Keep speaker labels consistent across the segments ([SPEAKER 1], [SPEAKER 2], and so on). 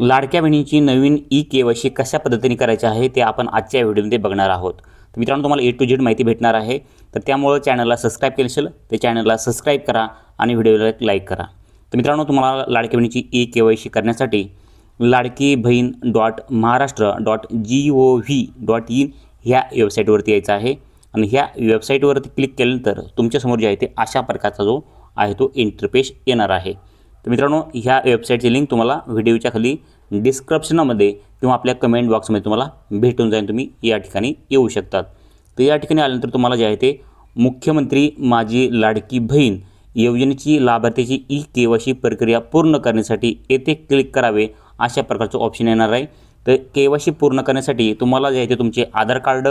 [SPEAKER 1] लाडक्या बहिणीची नवीन ई-के-वाय-सी कशा पद्धतीने करायची आहे ते आपण आजच्या व्हिडिओमध्ये बघणार आहोत। तर मित्रांनो, तुम्हाला ए टू झेड माहिती भेटणार आहे। तर त्यामुळे चॅनलला सबस्क्राइब केलं असेल तर चॅनलला सबस्क्राइब करा आणि व्हिडिओला लाईक करा। तर मित्रांनो, तुम्हाला लाडक्या बहिणीची ई-के-वाय-सी करण्यासाठी ladkibhin.maharashtra.gov.in ह्या वेबसाईटवरती यायचं आहे आणि ह्या वेबसाईटवरती क्लिक केल्यानंतर तुमच्यासमोर जे आहे ते अशा प्रकारचा जो आहे तो इंटरफेस येणार आहे। तर मित्रांनो, ह्या वेबसाईटची लिंक तुम्हाला व्हिडिओच्या खाली डिस्क्रिप्शनमध्ये किंवा आपल्या कमेंट बॉक्समध्ये तुम्हाला भेटून जाईल। तुम्ही या ठिकाणी येऊ शकतात। तर या ठिकाणी आल्यानंतर तुम्हाला जे आहे ते मुख्यमंत्री माझी लाडकी बहीण योजनेची लाभार्थीची ई-के-वाय-सी प्रक्रिया पूर्ण करण्यासाठी येथे क्लिक करावे अशा प्रकारचं ऑप्शन येणार आहे। तर के-वाय-सी पूर्ण करण्यासाठी तुम्हाला जे आहे ते तुमचे आधार कार्ड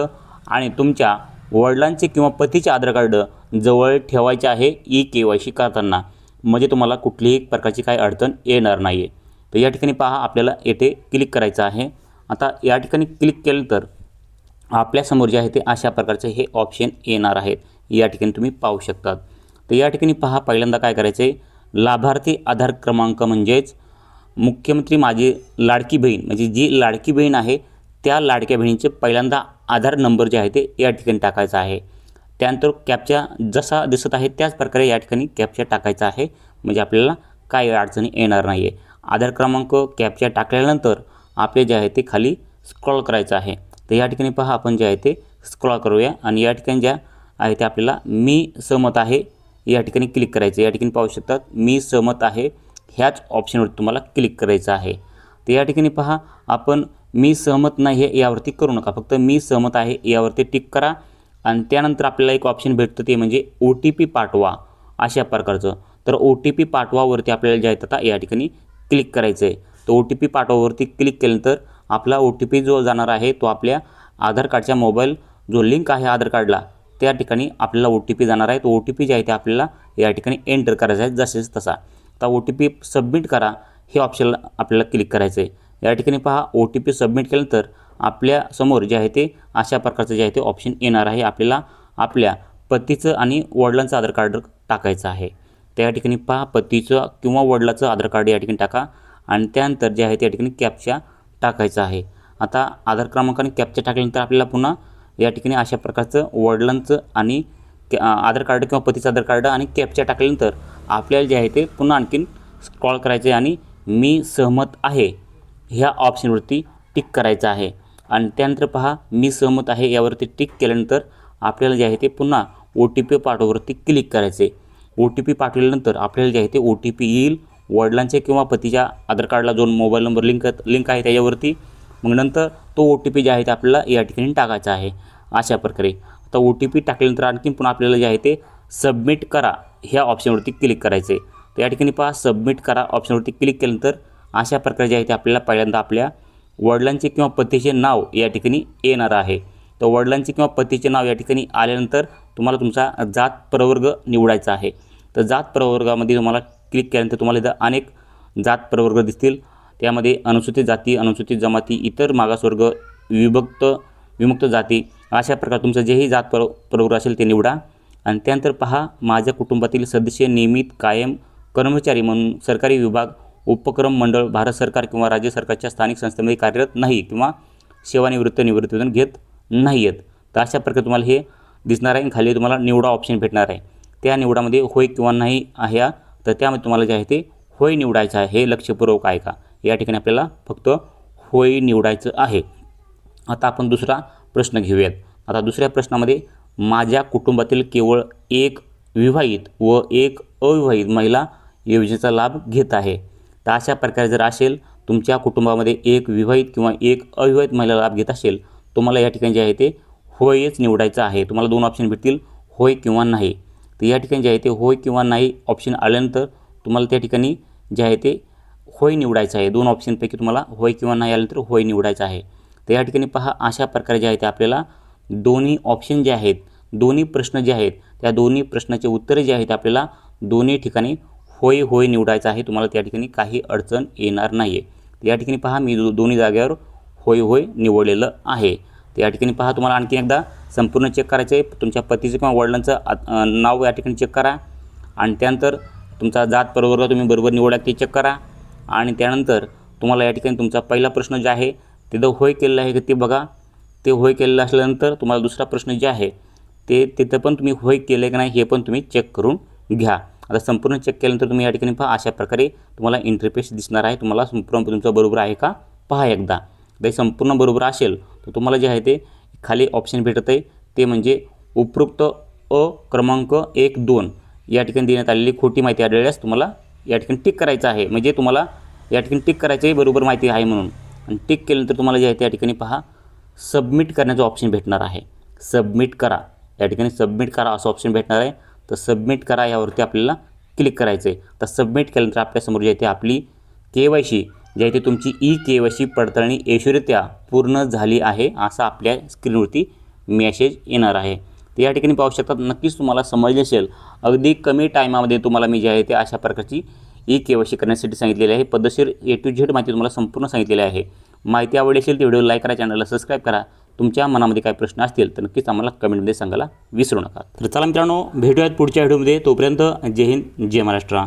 [SPEAKER 1] आणि तुमच्या वडिलांचे किंवा पतीचे आधार कार्ड जवळ ठेवायचे आहे ई-के-वाय-सी करताना, म्हणजे तुम्हाला कुठलीही प्रकारची काही अडचण येणार नाही आहे। तर या ठिकाणी पहा, आपल्याला येथे क्लिक करायचं आहे। आता या ठिकाणी क्लिक केल्यानंतर आपल्यासमोर जे आहे ते अशा प्रकारचे हे ऑप्शन येणार आहेत। या ठिकाणी तुम्ही पाहू शकतात। तर या ठिकाणी पहा, पहिल्यांदा काय करायचं आहे, लाभार्थी आधार क्रमांक म्हणजेच मुख्यमंत्री माझी लाडकी बहीण म्हणजे जी लाडकी बहीण आहे त्या लाडक्या बहिणीचे पहिल्यांदा आधार नंबर जे आहे ते या ठिकाणी टाकायचा आहे। त्यानंतर कॅप्चा जसा दिसत आहे त्याच प्रकारे या ठिकाणी कॅप्चा टाकायचा आहे, म्हणजे आपल्याला काही अडचणी येणार नाही आहे। आधार क्रमांक कॅप्चा टाकल्यानंतर आपले जे आहे ते खाली स्क्रॉल करायचं आहे। तर या ठिकाणी पहा, आपण जे आहे ते स्क्रॉल करूया आणि या ठिकाणी ज्या आहे ते आपल्याला मी सहमत आहे या ठिकाणी क्लिक करायचं। या ठिकाणी पाहू शकतात मी सहमत आहे ह्याच ऑप्शनवर तुम्हाला क्लिक करायचं आहे। तर या ठिकाणी पहा, आपण मी सहमत नाही आहे यावरती करू नका, फक्त मी सहमत आहे यावरती टिक करा आणि त्यानंतर आपल्याला एक ऑप्शन भेटतं ते म्हणजे OTP पाठवा अशा प्रकारचं। तर OTP पाठवावरती आपल्याला जे आहे आता या ठिकाणी क्लिक करायचं आहे। तर OTP पाठवावरती क्लिक केल्यानंतर आपला OTP जो जाणार आहे तो आपल्या आधार कार्डच्या मोबाईल जो लिंक आहे आधार कार्डला त्या ठिकाणी आपल्याला OTP जाणार आहे। तो OTP जे आहे ते आपल्याला या ठिकाणी एंटर करायचा आहे जसेच तसा। तर OTP सबमिट करा हे ऑप्शन आपल्याला क्लिक करायचं आहे। या ठिकाणी पहा, OTP सबमिट केल्यानंतर आपल्यासमोर जे आहे ते अशा प्रकारचं जे आहे ते ऑप्शन येणार आहे। आपल्याला आपल्या पतीचं आणि वडिलांचं आधार कार्ड टाकायचं आहे। तर या ठिकाणी पहा, पतीचं किंवा वडिलाचं आधार कार्ड या ठिकाणी टाका आणि त्यानंतर जे आहे ते या ठिकाणी कॅप्चा टाकायचा आहे। आता आधार क्रमांकाने कॅप्चा टाकल्यानंतर आपल्याला पुन्हा या ठिकाणी अशा प्रकारचं वडिलांचं आणि आधार कार्ड किंवा पतीचं आधार कार्ड आणि कॅप्चा टाकल्यानंतर आपल्याला जे आहे ते पुन्हा आणखीन स्क्रॉल करायचं आहे आणि मी सहमत आहे ह्या ऑप्शनवरती टिक करायचं आहे। आणि त्यानंतर पहा, मी सहमत आहे यावरती टिक केल्यानंतर आपल्याला जे आहे ते पुन्हा OTP पाठवावरती क्लिक करायचे। OTP पाठवल्यानंतर आपल्याला जे आहे ते OTP येईल वडिलांचे किंवा पतीच्या आधार कार्डला जो मोबाईल नंबर लिंक आहे त्याच्यावरती। मग नंतर तो OTP जे आहे ते आपल्याला या ठिकाणी टाकायचा आहे अशा प्रकारे। आता OTP टाकल्यानंतर आणखीन पुन्हा आपल्याला जे आहे ते सबमिट करा ह्या ऑप्शनवरती क्लिक करायचे। तर या ठिकाणी पहा, सबमिट करा ऑप्शनवरती क्लिक केल्यानंतर अशा प्रकारे जे आहे ते आपल्याला पहिल्यांदा आपल्या वडिलांचे किंवा पतीचे नाव या ठिकाणी येणार आहे। तर वडिलांचे किंवा पतीचे नाव या ठिकाणी आल्यानंतर तुम्हाला तुमचा जात प्रवर्ग निवडायचा आहे। तर जात प्रवर्गामध्ये तुम्हाला क्लिक केल्यानंतर तुम्हाला इथं अनेक जात प्रवर्ग दिसतील। त्यामध्ये अनुसूचित जाती, अनुसूचित जमाती, इतर मागासवर्ग, विमुक्त जाती अशा प्रकारे तुमचं जेही जात प्रवर्ग असेल ते निवडा। आणि त्यानंतर पहा, माझ्या कुटुंबातील सदस्य नियमित कायम कर्मचारी म्हणून सरकारी विभाग, उपक्रम मंडळ, भारत सरकार किंवा राज्य सरकारच्या स्थानिक संस्थेमध्ये कार्यरत नाही किंवा निवृत्तीवेतन घेत नाही आहेत। तर अशा प्रकारे तुम्हाला हे दिसणार आहे। खाली तुम्हाला निवडा ऑप्शन भेटणार आहे, त्या निवडामध्ये होय किंवा नाही आहे। तर त्यामध्ये तुम्हाला जे आहे ते होय निवडायचं आहे। हे लक्षपूर्वक आहे का, या ठिकाणी आपल्याला फक्त होय निवडायचं आहे। आता आपण दुसरा प्रश्न घेऊयात। आता दुसऱ्या प्रश्नामध्ये माझ्या कुटुंबातील केवळ एक विवाहित व एक अविवाहित महिला योजनेचा लाभ घेत आहे। तर अशा प्रकारे जर असेल तुमच्या कुटुंबामध्ये एक विवाहित किंवा एक अविवाहित महिला लाभ घेत असेल, तुम्हाला या ठिकाणी जे आहे ते होयच निवडायचं आहे। तुम्हाला दोन ऑप्शन भेटतील, होय किंवा नाही। तर या ठिकाणी जे आहे ते होय किंवा नाही ऑप्शन आल्यानंतर तुम्हाला त्या ठिकाणी जे आहे ते होय निवडायचं आहे। दोन ऑप्शनपैकी तुम्हाला होय किंवा नाही आल्यानंतर होय निवडायचं आहे। तर या ठिकाणी पहा, अशा प्रकारे जे आहे ते आपल्याला दोन्ही ऑप्शन जे आहेत, दोन्ही प्रश्न जे आहेत त्या दोन्ही प्रश्नाचे उत्तरे जे आहेत आपल्याला दोन्ही ठिकाणी होय होय निवडायचं आहे। तुम्हाला त्या ठिकाणी काही अडचण येणार नाही आहे। तर या ठिकाणी पहा, मी दोन्ही जागेवर होय होय निवडलेलं आहे। तर या ठिकाणी पहा, तुम्हाला आणखी एकदा संपूर्ण चेक करायचं आहे। तुमच्या पतीचं किंवा वडिलांचं नाव या ठिकाणी चेक करा आणि त्यानंतर तुमचा जात प्रवर्ग तुम्ही बरोबर निवडला ते चेक करा आणि त्यानंतर तुम्हाला या ठिकाणी तुमचा पहिला प्रश्न जे आहे तिथं होय केलेलं आहे की ते बघा. ते होय केलेलं असल्यानंतर तुम्हाला दुसरा प्रश्न जे आहे ते तिथं पण तुम्ही होय केलं आहे की नाही हे पण तुम्ही चेक करून घ्या. आता संपूर्ण चेक केल्यानंतर तुम्ही या ठिकाणी पहा अशा प्रकारे तुम्हाला इंटरफेस दिसणार आहे. तुम्हाला संपूर्ण तुमचं बरोबर आहे का पहा एकदा. ते संपूर्ण बरोबर असेल तर तुम्हाला जे आहे ते खाली ऑप्शन भेटत आहे ते म्हणजे उपरोक्त क्रमांक 1, 2 या ठिकाणी देण्यात आलेली खोटी माहिती आढळल्यास तुम्हाला या ठिकाणी टिक करायचं आहे. म्हणजे तुम्हाला या ठिकाणी टिक करायचं आहे बरोबर माहिती आहे म्हणून. आणि टिक केल्यानंतर तुम्हाला जे आहे त्या ठिकाणी पहा सबमिट करण्याचा ऑप्शन भेटणार आहे. सबमिट करा या ठिकाणी सबमिट करा असं ऑप्शन भेटणार आहे. तर सबमिट करा यावरती आपल्याला क्लिक करायचं आहे. तर सबमिट केल्यानंतर आपल्यासमोर जे आहे ते आपली KYC जे आहे ते तुमची KYC पडताळणी यशस्वीरित्या पूर्ण झाली आहे असा आपल्या स्क्रीनवरती मेसेज येणार आहे. तर या ठिकाणी पाहू शकतात. नक्कीच तुम्हाला समजले असेल. अगदी कमी टायमामध्ये तुम्हाला मी जे आहे ते अशा प्रकारची KYC करण्यासाठी सांगितलेली आहे. पद्धतशीर A to Z माहिती तुम्हाला संपूर्ण सांगितलेली आहे. माहिती आवडली असेल तर व्हिडिओ लाईक करा, चॅनलला सबस्क्राईब करा. तुमच्या मनामध्ये काही प्रश्न असतील तर नक्कीच आम्हाला कमेंटमध्ये सांगायला विसरू नका. तर चला मित्रांनो भेटूयात पुढच्या व्हिडिओमध्ये. तोपर्यंत जय हिंद, जय महाराष्ट्र.